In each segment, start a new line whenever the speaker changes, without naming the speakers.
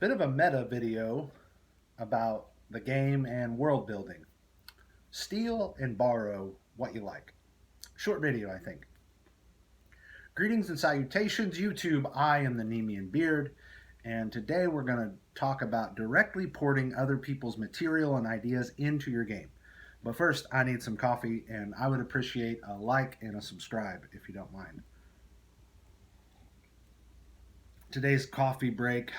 Bit of a meta video about the game and world building. Steal and borrow what you like. Short video, I think. Greetings and salutations, YouTube. I am the Nemean Beard, and today we're going to talk about directly porting other people's material and ideas into your game. But first, I need some coffee, and I would appreciate a like and a subscribe if you don't mind. Today's coffee break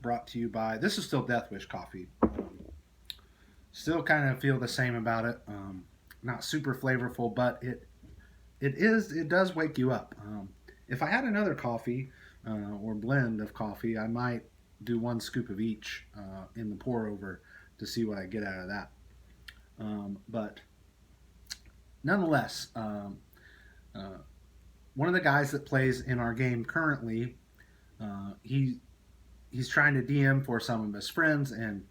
brought to you by, this is still Death Wish coffee. Still kind of feel the same about it. Not super flavorful, but it does wake you up. If I had another coffee or blend of coffee, I might do one scoop of each in the pour over to see what I get out of that. But nonetheless, one of the guys that plays in our game currently, he's trying to DM for some of his friends, and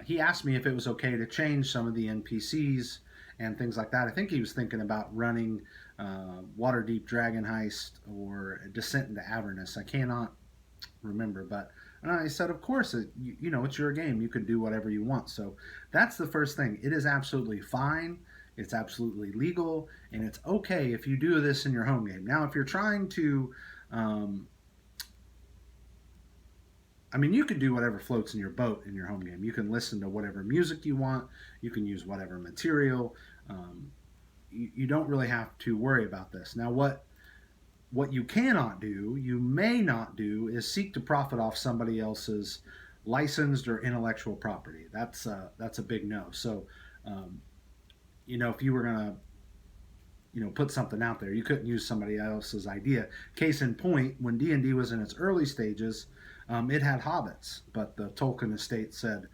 he asked me if it was okay to change some of the NPCs and things like that. I think he was thinking about running Waterdeep Dragon Heist or Descent into Avernus. I cannot remember, but he said, of course, it's your game. You can do whatever you want. So that's the first thing. It is absolutely fine. It's absolutely legal, and it's okay if you do this in your home game. Now, if you're trying to you can do whatever floats in your boat in your home game. You can listen to whatever music you want. You can use whatever material. You don't really have to worry about this. Now, what you cannot do, you may not do, is seek to profit off somebody else's licensed or intellectual property. That's a big no. So, if you were gonna put something out there, you couldn't use somebody else's idea. Case in point, when D&D was in its early stages, it had hobbits, but the Tolkien estate said,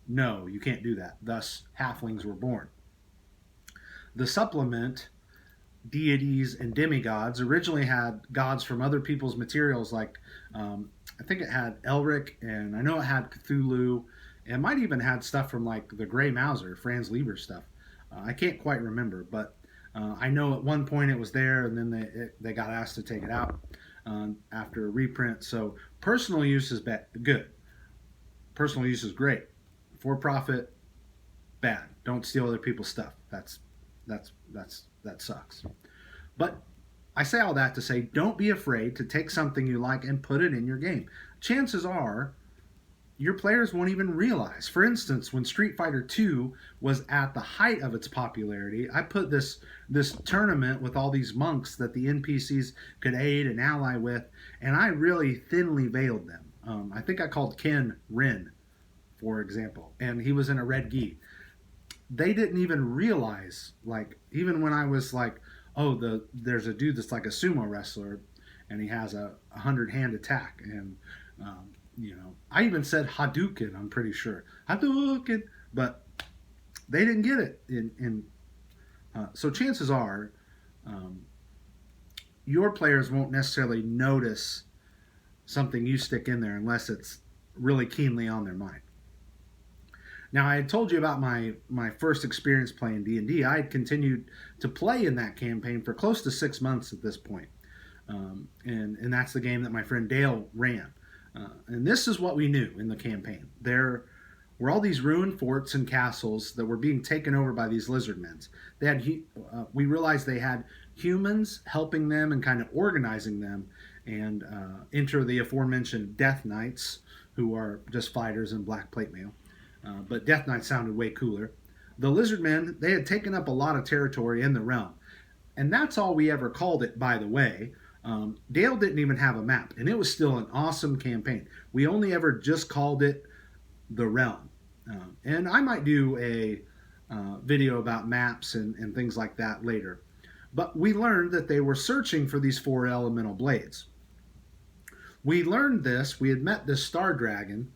no, you can't do that. Thus, halflings were born. The supplement, deities and demigods, originally had gods from other people's materials, like I think it had Elric, and I know it had Cthulhu. It might even had stuff from like the Grey Mouser, Franz Lieber stuff. I can't quite remember, but I know at one point it was there, and then they got asked to take it out after a reprint. So personal use is good. Personal use is great. For profit, bad. Don't steal other people's stuff. That sucks. But I say all that to say, don't be afraid to take something you like and put it in your game. Chances are your players won't even realize. For instance, when Street Fighter II was at the height of its popularity, I put this tournament with all these monks that the NPCs could aid and ally with, and I really thinly veiled them. I think I called Ken Rin, for example, and he was in a red gi. They didn't even realize, like, even when I was like, oh, there's a dude that's like a sumo wrestler, and he has a 100-hand attack, and I even said Hadouken, I'm pretty sure. Hadouken! But they didn't get it. So chances are your players won't necessarily notice something you stick in there unless it's really keenly on their mind. Now, I had told you about my first experience playing D&D. I had continued to play in that campaign for close to 6 months at this point. And that's the game that my friend Dale ran. And this is what we knew in the campaign. There were all these ruined forts and castles that were being taken over by these lizardmen. We realized they had humans helping them and kind of organizing them, and enter the aforementioned Death Knights, who are just fighters in black plate mail. But Death Knight sounded way cooler. The Lizardmen, they had taken up a lot of territory in the realm. And that's all we ever called it, by the way. Dale didn't even have a map, and it was still an awesome campaign. We only ever just called it the realm. And I might do a video about maps and things like that later. But we learned that they were searching for these 4 elemental blades. We learned this. We had met this star dragon.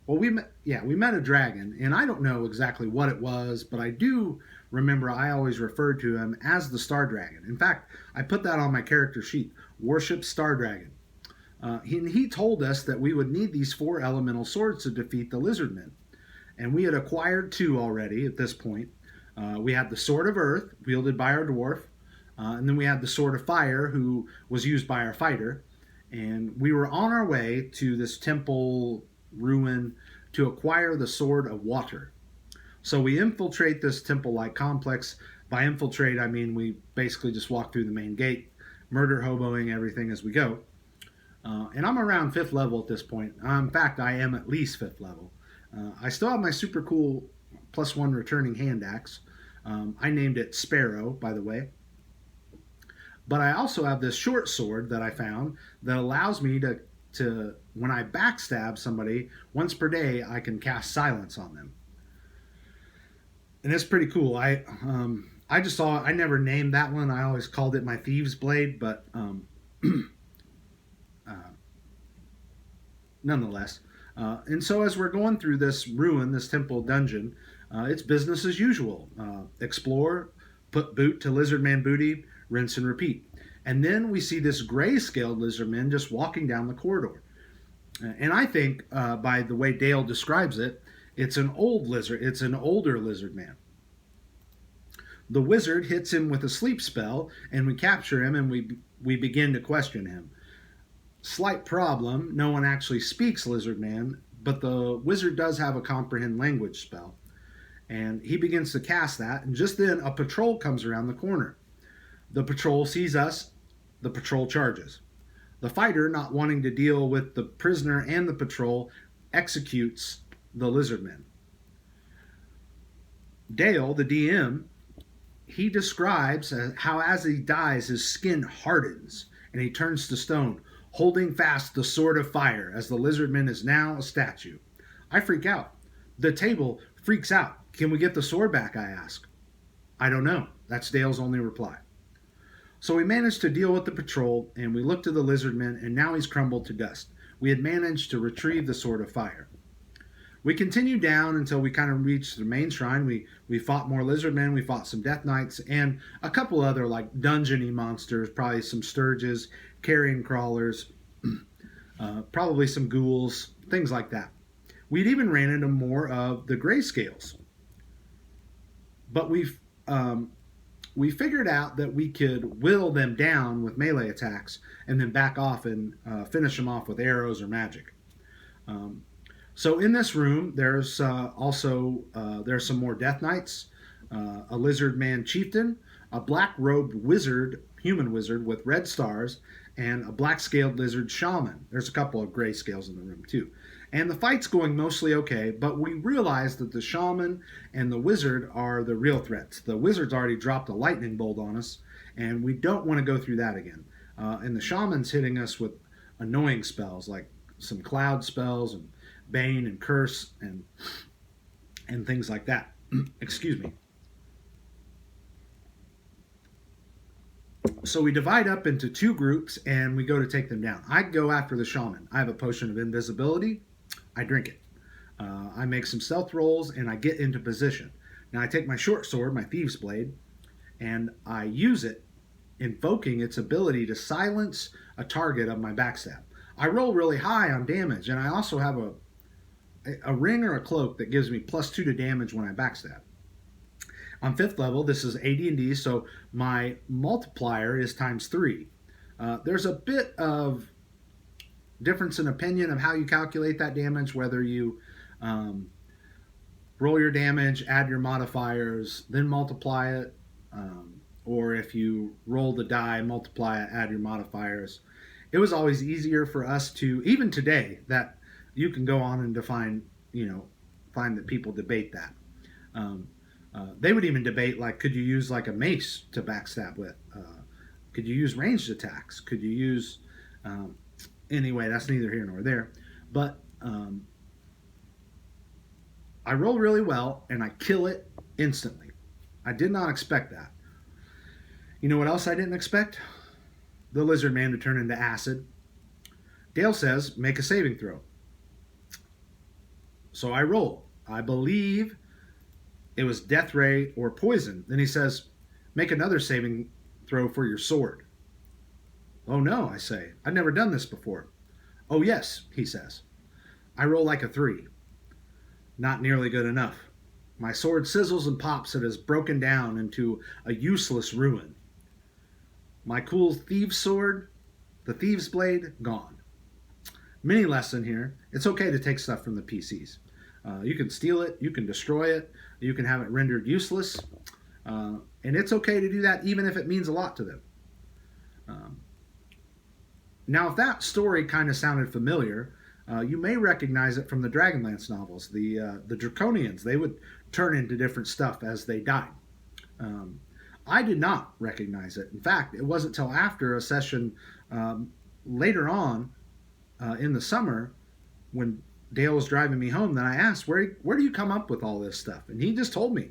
Well, we met a dragon, and I don't know exactly what it was, but I do remember I always referred to him as the Star Dragon. In fact, I put that on my character sheet, Worship Star Dragon. He told us that we would need these 4 elemental swords to defeat the Lizardmen, and we had acquired 2 already at this point. We had the Sword of Earth, wielded by our dwarf, and then we had the Sword of Fire, who was used by our fighter, And we were on our way to this temple ruin to acquire the Sword of Water. So we infiltrate this temple like complex. By infiltrate, I mean we basically just walk through the main gate, murder hoboing everything as we go. And I'm around 5th level at this point. In fact, I am at least 5th level. I still have my super cool +1 returning hand axe. I named it Sparrow, by the way. But I also have this short sword that I found that allows me to when I backstab somebody once per day, I can cast silence on them, and it's pretty cool. I just saw I never named that one. I always called it my thieves blade, but uh, nonetheless. And so as we're going through this ruin, this temple dungeon, it's business as usual. Explore, put boot to lizard man booty, rinse and repeat. And then we see this gray-scaled lizard man just walking down the corridor. And I think, by the way Dale describes it, it's an old lizard. It's an older lizard man. The wizard hits him with a sleep spell, and we capture him, and we begin to question him. Slight problem: no one actually speaks lizard man, but the wizard does have a comprehend language spell, and he begins to cast that. And just then, a patrol comes around the corner. The patrol sees us. The patrol charges. The fighter, not wanting to deal with the prisoner and the patrol, executes the lizardmen. Dale, the DM, he describes how as he dies, his skin hardens and he turns to stone, holding fast the sword of fire as the lizardman is now a statue. I freak out. The table freaks out. Can we get the sword back, I ask. I don't know. That's Dale's only reply. So we managed to deal with the patrol, and we looked to the lizardman, and now he's crumbled to dust. We had managed to retrieve the sword of fire. We continued down until we kind of reached the main shrine. We fought more lizardmen, we fought some death knights, and a couple other like dungeony monsters, probably some sturges, carrion crawlers, probably some ghouls, things like that. We'd even ran into more of the grayscales. But we figured out that we could whittle them down with melee attacks and then back off and finish them off with arrows or magic. So in this room, there's also there's some more death knights, a lizard man chieftain, a black robed wizard, human wizard with red stars, and a black scaled lizard shaman. There's a couple of gray scales in the room too. And the fight's going mostly okay, but we realize that the shaman and the wizard are the real threats. The wizard's already dropped a lightning bolt on us, and we don't want to go through that again. And the shaman's hitting us with annoying spells, like some cloud spells and bane and curse and things like that. Excuse me. So we divide up into two groups, and we go to take them down. I go after the shaman. I have a potion of invisibility. I drink it. I make some stealth rolls, and I get into position. Now I take my short sword, my thieves blade, and I use it, invoking its ability to silence a target of my backstab. I roll really high on damage, and I also have a ring or a cloak that gives me +2 to damage when I backstab. On 5th level, this is AD&D, so my multiplier is ×3. There's a bit of difference in opinion of how you calculate that damage, whether you roll your damage, add your modifiers, then multiply it, or if you roll the die, multiply it, add your modifiers. It was always easier for us to, even today, that you can go on and define, find that people debate that. They would even debate, like, could you use like a mace to backstab with? Could you use ranged attacks? Could you use... anyway, that's neither here nor there. But I roll really well, and I kill it instantly. I did not expect that. You know what else I didn't expect? The lizard man to turn into acid. Dale says, make a saving throw. So I roll. I believe it was death ray or poison. Then he says, make another saving throw for your sword. Oh no, I say. I've never done this before. Oh yes, he says. I roll like a 3. Not nearly good enough. My sword sizzles and pops. It has broken down into a useless ruin. My cool thieves' sword, The Thieves' Blade, gone. Mini lesson here: it's okay to take stuff from the PCs. You can steal it, you can destroy it, you can have it rendered useless, and it's okay to do that even if it means a lot to them. Um, Now, if that story kind of sounded familiar, you may recognize it from the Dragonlance novels. The Draconians, they would turn into different stuff as they died. Um, I did not recognize it. In fact, it wasn't until after a session later on in the summer when Dale was driving me home that I asked, where do you come up with all this stuff? And he just told me,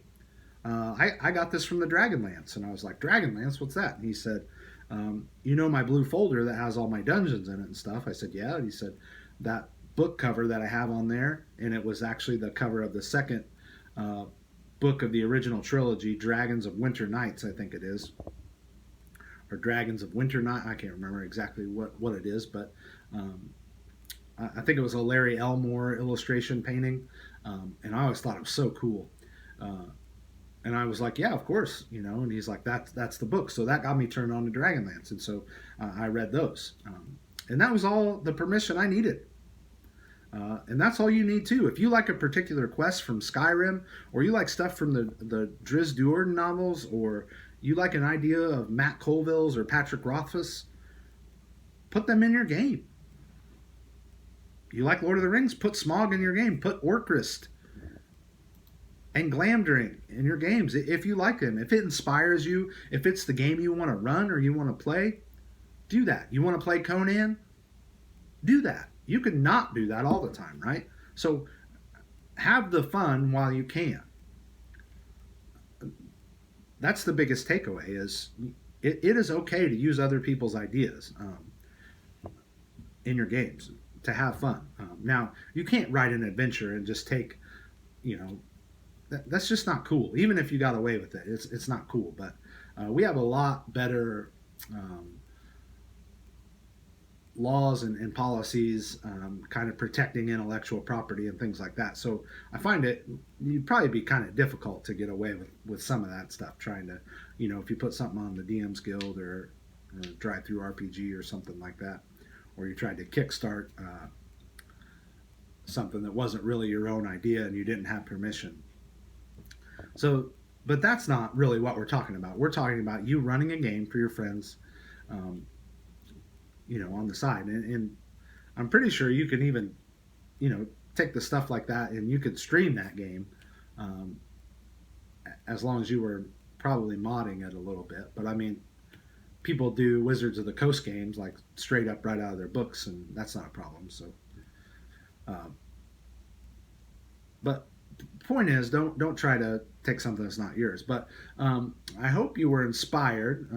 I got this from the Dragonlance. And I was like, Dragonlance, what's that? And he said, you know my blue folder that has all my dungeons in it and stuff? I said, yeah. And he said, that book cover that I have on there, and it was actually the cover of the second uh, book of the original trilogy, Dragons of Winter Nights, I think it is, or Dragons of Winter Night. I can't remember exactly what it is, but um, I think it was a Larry Elmore illustration painting, and I always thought it was so cool. Uh, and I was like, yeah, of course, you know. And he's like, that's the book. So that got me turned on to Dragonlance, and so I read those, and that was all the permission I needed. And that's all you need too. If you like a particular quest from Skyrim, or you like stuff from the Driz Duerden novels, or you like an idea of Matt Colville's or Patrick Rothfuss, put them in your game. You like Lord of the Rings, put Smaug in your game. Put Orcrist and Glamdring in your games if you like them. If it inspires you, if it's the game you want to run or you want to play, do that. You want to play Conan? Do that. You can not do that all the time, right? So have the fun while you can. That's the biggest takeaway is it is okay to use other people's ideas in your games to have fun. Now, you can't write an adventure and just take, you know, that's just not cool. Even if you got away with it, it's not cool. But we have a lot better laws and policies kind of protecting intellectual property and things like that. So I find you'd probably be kind of difficult to get away with some of that stuff, trying to, you know, if you put something on the DM's Guild or Drive Through RPG or something like that, or you tried to kickstart something that wasn't really your own idea and you didn't have permission. So, but that's not really what we're talking about. We're talking about you running a game for your friends, you know, on the side. And I'm pretty sure you can even, you know, take the stuff like that and you could stream that game um, as long as you were probably modding it a little bit. But I mean, people do Wizards of the Coast games like straight up right out of their books, and that's not a problem. So, um, but the point is, don't try to take something that's not yours. But I hope you were inspired.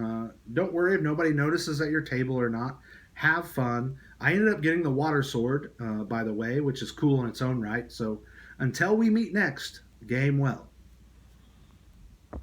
Don't worry if nobody notices at your table or not. Have fun. I ended up getting the water sword, by the way, which is cool in its own right. So until we meet next, game well.